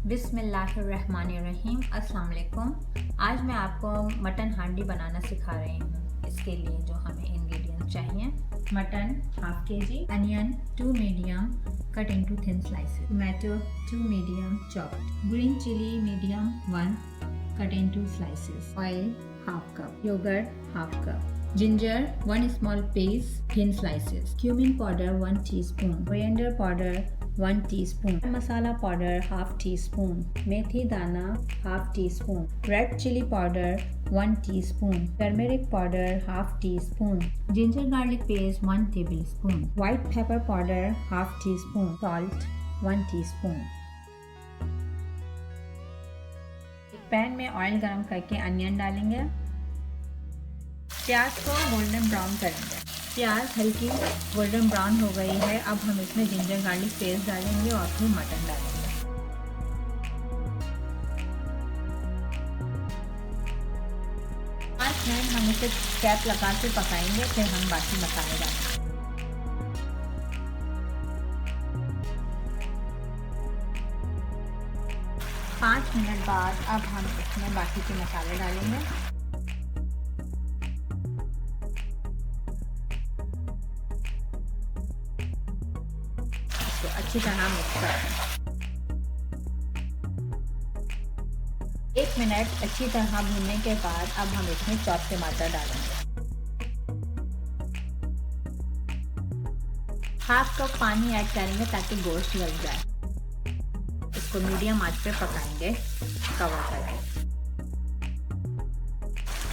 बिस्मिल्लाहिर्रहमानिर्रहीम। अस्सलाम वालेकुम। आज मैं आपको मटन हांडी बनाना सिखा रही हूँ। इसके लिए जो हमें इंग्रेडिएंट्स चाहिए: mutton half K G, onion 2 medium cut into thin slices, tomato 2 medium chopped, green chilli medium 1 cut into slices, oil half cup, yoghurt half cup, ginger 1 small piece thin slices, cumin powder 1 teaspoon, coriander powder 1 teaspoon, masala powder half teaspoon, methi dana half teaspoon, red chili powder 1 teaspoon, turmeric powder half teaspoon, ginger garlic paste 1 tablespoon, white pepper powder half teaspoon, salt 1 teaspoon। एक pan में oil गरम करके onion डालेंगे। प्याज को golden brown करेंगे। प्याज हल्की गोल्डन ब्राउन हो गई है। अब हम इसमें जिंजर गार्लिक पेस्ट डालेंगे और फिर मटन डालेंगे। 5 मिनट हम इसे कैप लगा के पकाएंगे, फिर हम बाकी मसाले डालेंगे। पाँच मिनट बाद अब हम इसमें बाकी के मसाले डालेंगे। इसको अच्छी तरह मिक्स करें। 1 मिनट अच्छी तरह भूनने के बाद अब हम इसमें चॉप टमाटर डालेंगे। हाफ कप पानी ऐड करेंगे ताकि गोश्त गल जाए। इसको मीडियम आंच पे पकाएंगे कवर करके।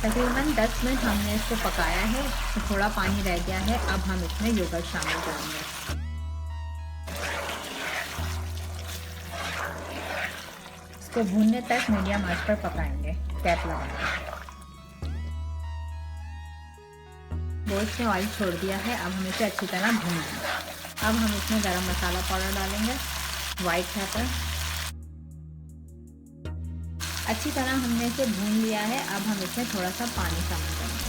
तकरीबन 10 मिनट हमने इसको पकाया है, तो थोड़ा पानी रह गया है। अब हम इसमें योगर्ट शामिल करेंगे। इसको भूनने तक मीडियम आंच पर पकाएंगे कैप लगाकर। गोश्त ने ऑयल छोड़ दिया है। अब हम इसे अच्छी तरह भून लेंगे। अब हम इसमें गरम मसाला पाउडर डालेंगे, वाइट पेपर। अच्छी तरह हमने इसे भून लिया है। अब हम इसमें थोड़ा सा पानी शामिल करेंगे।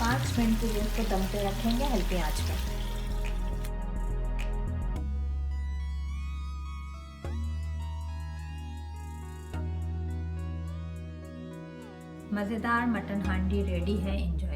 पाँच मिनट के लिए इसको दम पे रखेंगे हल्की आंच पर। मज़ेदार मटन हांडी रेडी है। एंजॉय।